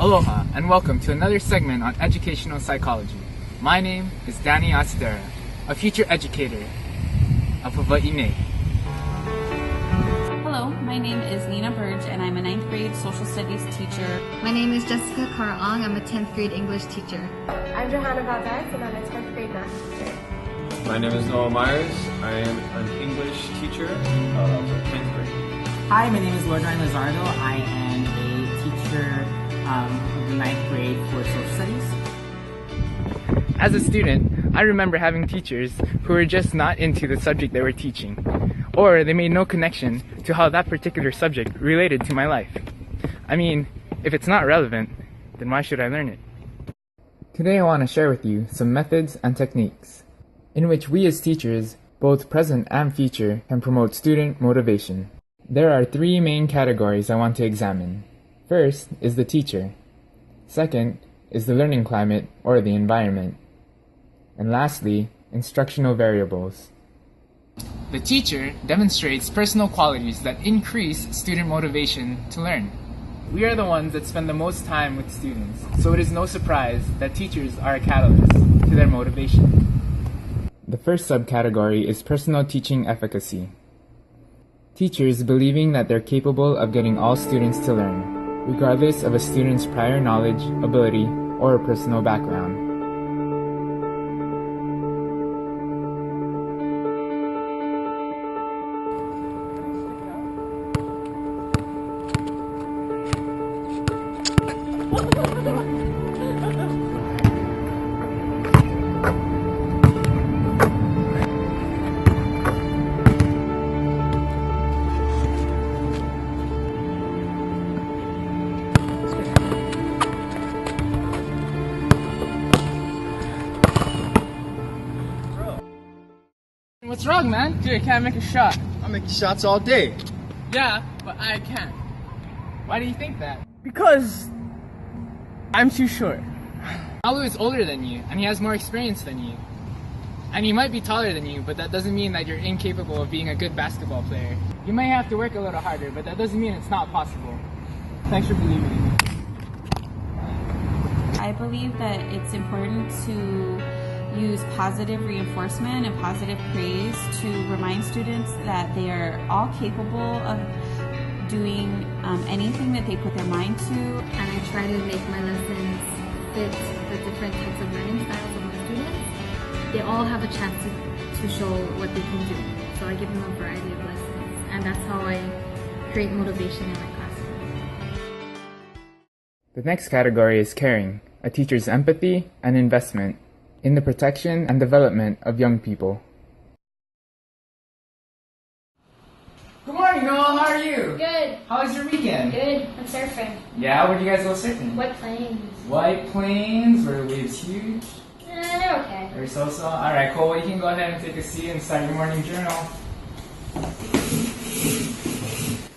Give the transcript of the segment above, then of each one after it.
Aloha, and welcome to another segment on educational psychology. My name is Danny Asidera, a future educator of Hawaii Nei. Hello, my name is Nina Burge, and I'm a 9th grade social studies teacher. My name is Jessica Carong. I'm a 10th grade English teacher. I'm Johanna Valdez, and I'm a 10th grade math teacher. My name is Noah Myers. I am an English teacher of 10th grade. Hi, my name is Lordine Lizardo. I am a teacher of the 9th grade for social studies. As a student, I remember having teachers who were just not into the subject they were teaching, or they made no connection to how that particular subject related to my life. I mean, if it's not relevant, then why should I learn it? Today I want to share with you some methods and techniques in which we as teachers, both present and future, can promote student motivation. There are 3 main categories I want to examine. First is the teacher. Second is the learning climate or the environment. And lastly, instructional variables. The teacher demonstrates personal qualities that increase student motivation to learn. We are the ones that spend the most time with students, so it is no surprise that teachers are a catalyst to their motivation. The first subcategory is personal teaching efficacy. Teachers believing that they're capable of getting all students to learn, regardless of a student's prior knowledge, ability, or personal background. What's wrong, man? Dude, I can't make a shot. I'm making shots all day. Yeah, but I can't. Why do you think that? Because I'm too short. Alu is older than you, and he has more experience than you. And he might be taller than you, but that doesn't mean that you're incapable of being a good basketball player. You might have to work a little harder, but that doesn't mean it's not possible. Thanks for believing in me. I believe that it's important to use positive reinforcement and positive praise to remind students that they are all capable of doing anything that they put their mind to. And I try to make my lessons fit the different types of learning styles of my students. They all have a chance to show what they can do. So I give them a variety of lessons. And that's how I create motivation in my classroom. The next category is caring, a teacher's empathy and investment in the protection and development of young people. Good morning, Noah. How are you? Good. How was your weekend? Good. I'm surfing. Yeah, where'd you guys go surfing? White Plains. White Plains. Were the waves huge? They're okay. Or so-so? Alright, cool. Well, you can go ahead and take a seat and start your morning journal.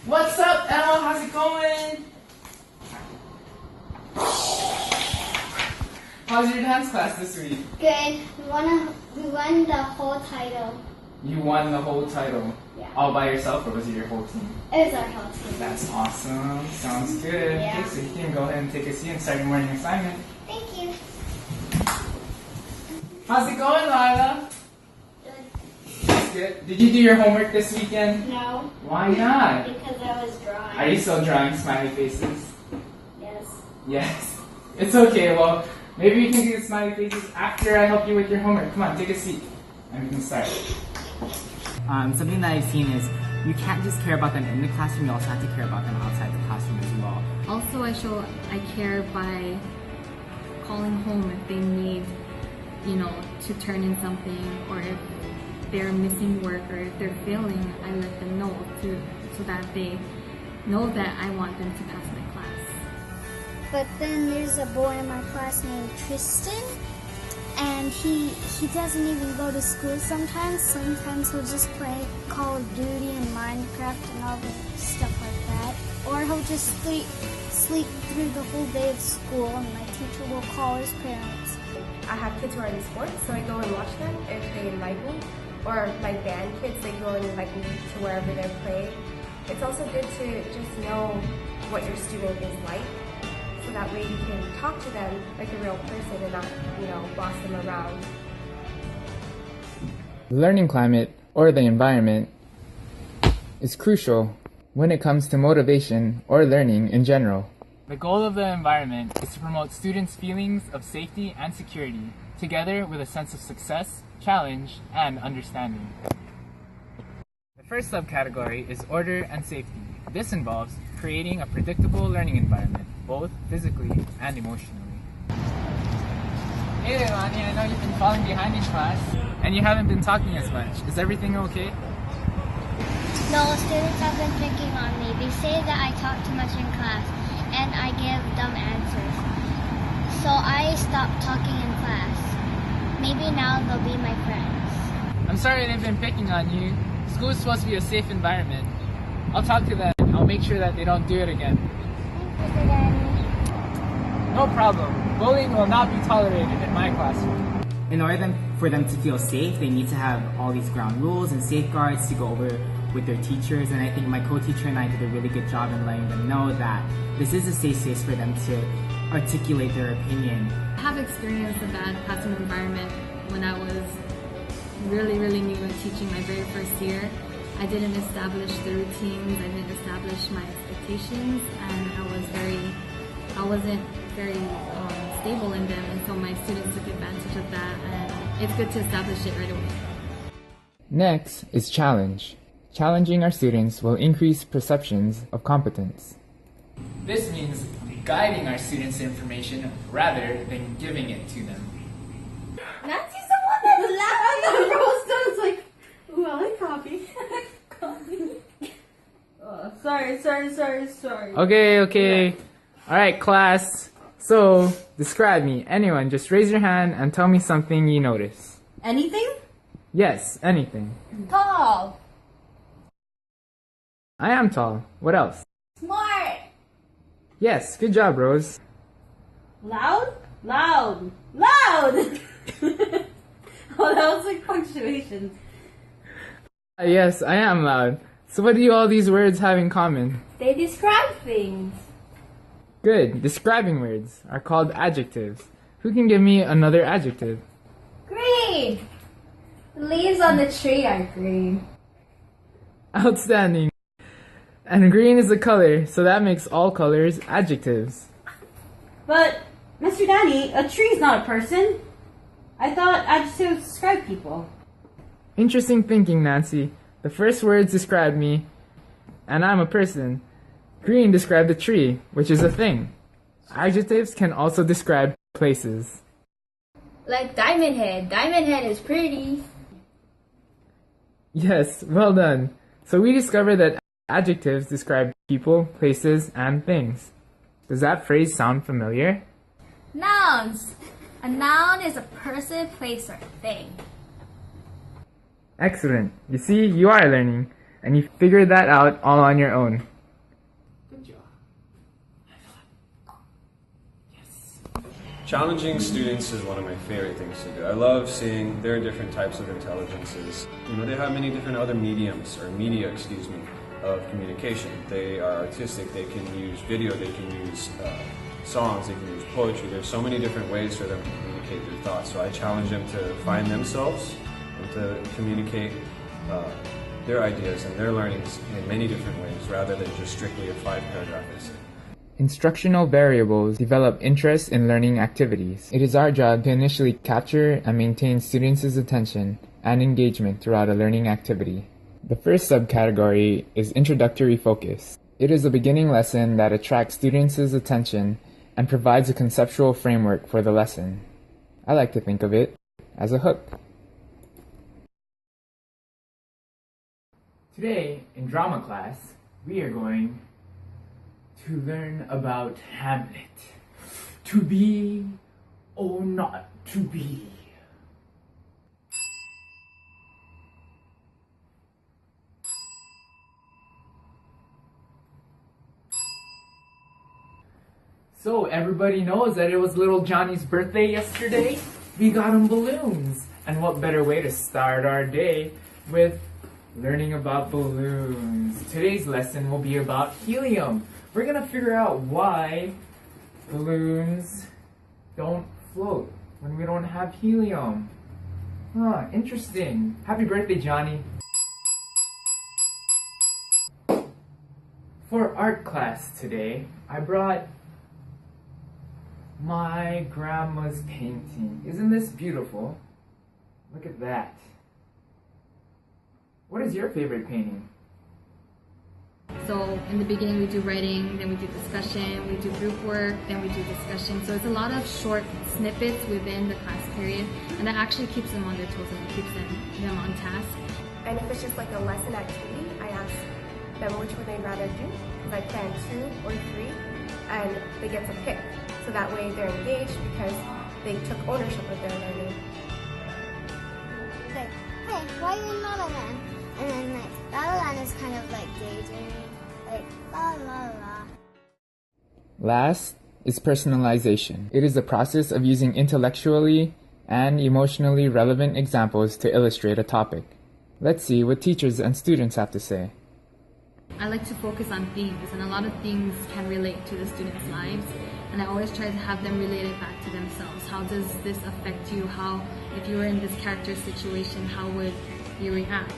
What's up, Emma? How's it going? How's your dance class this week? Good. We won the whole title. You won the whole title. Yeah. All by yourself, or was it your whole team? It was our whole team. That's awesome. Sounds good. Yeah. Okay, so you can go ahead and take a seat and start your morning assignment. Thank you. How's it going, Lila? Good. That's good. Did you do your homework this weekend? No. Why not? Because I was drawing. Are you still drawing smiley faces? Yes. Yes. It's okay. Well, maybe you can do the smiley faces after I help you with your homework. Come on, take a seat. And we can start. Something that I've seen is you can't just care about them in the classroom, you also have to care about them outside the classroom as well. Also, I care by calling home if they need, to turn in something, or if they're missing work, or if they're failing, I let them know so that they know that I want them to pass my class. But then there's a boy in my class named Tristan, and he doesn't even go to school sometimes. Sometimes he'll just play Call of Duty and Minecraft and all the stuff like that. Or he'll just sleep through the whole day of school, and my teacher will call his parents. I have kids who are in sports, so I go and watch them if they invite me. Or my band kids, they go and invite me to wherever they're playing. It's also good to just know what your student is like, so so that way you can talk to them like a real person and not, boss them around. The learning climate, or the environment, is crucial when it comes to motivation or learning in general. The goal of the environment is to promote students' feelings of safety and security, together with a sense of success, challenge, and understanding. The first subcategory is order and safety. This involves creating a predictable learning environment, both physically and emotionally. Hey there, Lonnie, I know you've been falling behind in class, and you haven't been talking as much. Is everything okay? No, students have been picking on me. They say that I talk too much in class and I give dumb answers. So I stopped talking in class. Maybe now they'll be my friends. I'm sorry they've been picking on you. School is supposed to be a safe environment. I'll talk to them. I'll make sure that they don't do it again. Thanks, Mr. Danny. No problem. Bullying will not be tolerated in my classroom. In order for them to feel safe, they need to have all these ground rules and safeguards to go over with their teachers, and I think my co-teacher and I did a really good job in letting them know that this is a safe space for them to articulate their opinion. I have experienced a bad classroom environment when I was really new at teaching my very first year. I didn't establish the routines, I didn't establish my expectations, and I wasn't very stable in them, and so my students took advantage of that, and it's good to establish it right away. Next is challenge. Challenging our students will increase perceptions of competence. This means guiding our students to information rather than giving it to them. Nancy's the one that's laughing. Rosto's like, ooh, I like coffee. Sorry. Okay. Alright, class. So, describe me. Anyone, just raise your hand and tell me something you notice. Anything? Yes, anything. Tall. I am tall. What else? Smart. Yes, good job, Rose. Loud. Oh, that was like punctuation. Yes, I am loud. So what do all these words have in common? They describe things. Good. Describing words are called adjectives. Who can give me another adjective? Green. The leaves on the tree are green. Outstanding. And green is a color, so that makes all colors adjectives. But, Mr. Danny, a tree is not a person. I thought adjectives describe people. Interesting thinking, Nancy. The first words describe me, and I'm a person. Green described the tree, which is a thing. Adjectives can also describe places. Like Diamond Head. Diamond Head is pretty. Yes, well done. So we discovered that adjectives describe people, places, and things. Does that phrase sound familiar? Nouns. A noun is a person, place, or thing. Excellent. You see, you are learning, and you figured that out all on your own. Good job. Yes. Challenging students is one of my favorite things to do. I love seeing their different types of intelligences. They have many different other media, of communication. They are artistic, they can use video, they can use songs, they can use poetry. There's so many different ways for them to communicate their thoughts. So I challenge them to find themselves and to communicate their ideas and their learnings in many different ways rather than just strictly a 5-paragraph essay. Instructional variables develop interest in learning activities. It is our job to initially capture and maintain students' attention and engagement throughout a learning activity. The first subcategory is introductory focus. It is a beginning lesson that attracts students' attention and provides a conceptual framework for the lesson. I like to think of it as a hook. Today, in drama class, we are going to learn about Hamlet. To be or not to be. So everybody knows that it was little Johnny's birthday yesterday. We got him balloons. And what better way to start our day with learning about balloons. Today's lesson will be about helium. We're gonna figure out why Balloons don't float when we don't have helium. Huh, interesting. Happy birthday, Johnny. For art class today, I brought my grandma's painting. Isn't this beautiful? Look at that. What is your favorite painting? So in the beginning we do writing, then we do discussion, we do group work, then we do discussion. So it's a lot of short snippets within the class period, and that actually keeps them on their toes and keeps them on task. And if it's just like a lesson activity, I ask them which would they rather do, because I plan 2 or 3, and they get to pick. So that way they're engaged because they took ownership of their learning. Like, hey, why are you in La La Land? And then like La La Land is kind of like daydreaming, like la la la. Last is personalization. It is the process of using intellectually and emotionally relevant examples to illustrate a topic. Let's see what teachers and students have to say. I like to focus on themes, and a lot of themes can relate to the students' lives, and I always try to have them relate it back to themselves. How does this affect you? How, if you were in this character situation, how would you react?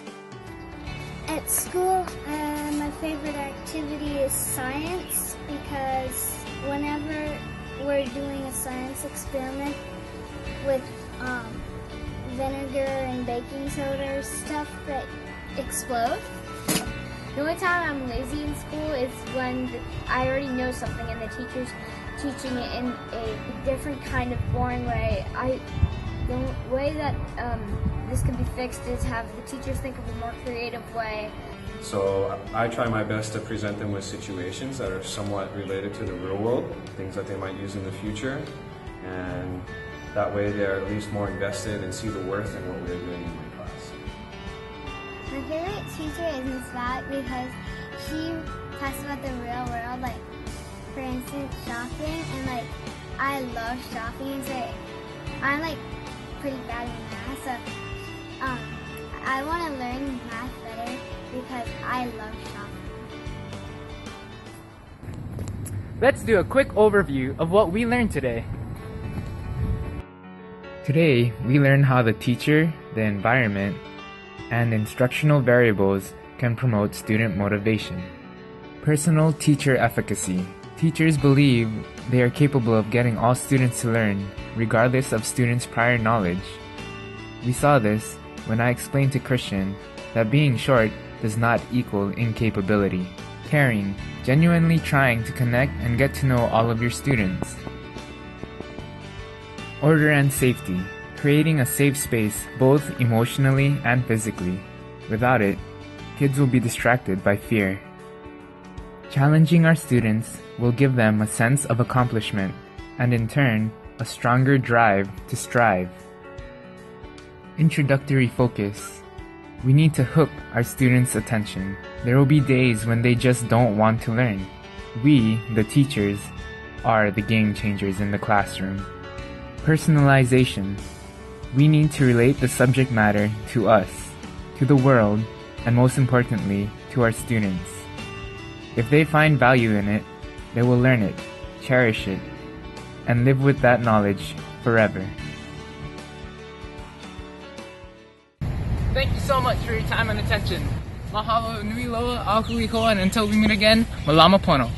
At school, my favorite activity is science, because whenever we're doing a science experiment with vinegar and baking soda or stuff that explode. The only time I'm lazy in school is when I already know something and the teacher's teaching it in a different kind of boring way. The way that this can be fixed is have the teachers think of a more creative way. So I try my best to present them with situations that are somewhat related to the real world, things that they might use in the future, and that way they're at least more invested and see the worth in what we're doing in my class. My favorite teacher is Miss Vat because she talks about the real world, like for instance shopping, and like I love shopping, so I'm like pretty bad in math, so I want to learn math better because I love shopping. Let's do a quick overview of what we learned today. Today, we learned how the teacher, the environment, and instructional variables can promote student motivation. Personal teacher efficacy. Teachers believe they are capable of getting all students to learn, regardless of students' prior knowledge. We saw this when I explained to Christian that being short does not equal incapability. Caring, genuinely trying to connect and get to know all of your students. Order and safety, creating a safe space both emotionally and physically. Without it, kids will be distracted by fear. Challenging our students will give them a sense of accomplishment and in turn, a stronger drive to strive. Introductory focus. We need to hook our students' attention. There will be days when they just don't want to learn. We, the teachers, are the game changers in the classroom. Personalization. We need to relate the subject matter to us, to the world, and most importantly, to our students. If they find value in it, they will learn it, cherish it, and live with that knowledge forever. Thank you so much for your time and attention. Mahalo nui loa, ahui hoa, and until we meet again, malama pono.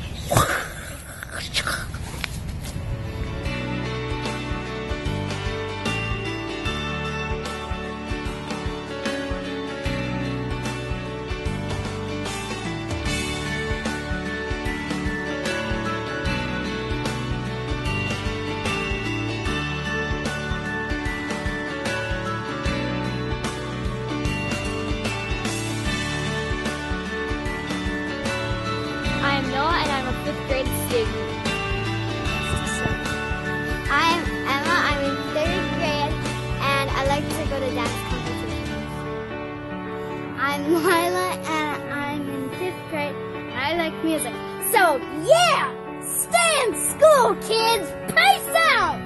I'm Noah and I'm a 5th grade student. I'm Emma, I'm in 3rd grade and I like to go to dance competitions. I'm Lila and I'm in 5th grade and I like music. So yeah! Stay in school, kids! Peace out!